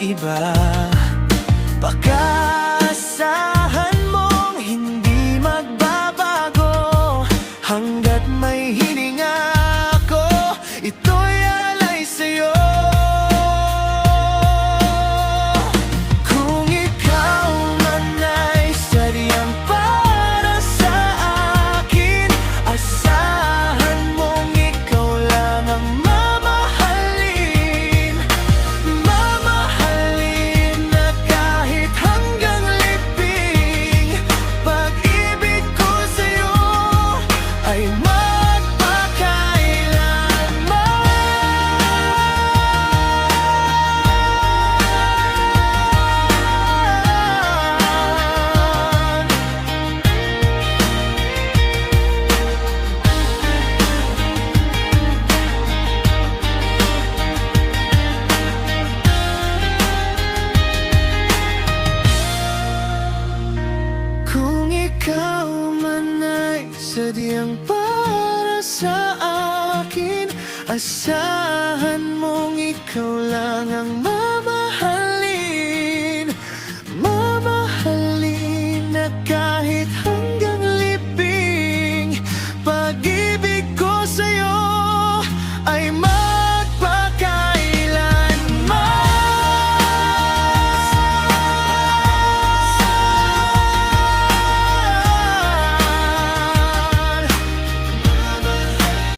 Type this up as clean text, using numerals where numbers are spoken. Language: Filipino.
iba. Pag-aasahan mong hindi magbabago hanggat may hininga ako, ito'y alay sa'yo. Kung ikaw man ay sadyang para sa akin, asahan mong ikaw lang ang mamahalin. Mamahalin na kahit hanggang libing. Pag-ibig ko sa'yo ay kung ikaw man ay sadyang para sa akin, asahan mong ikaw lang ang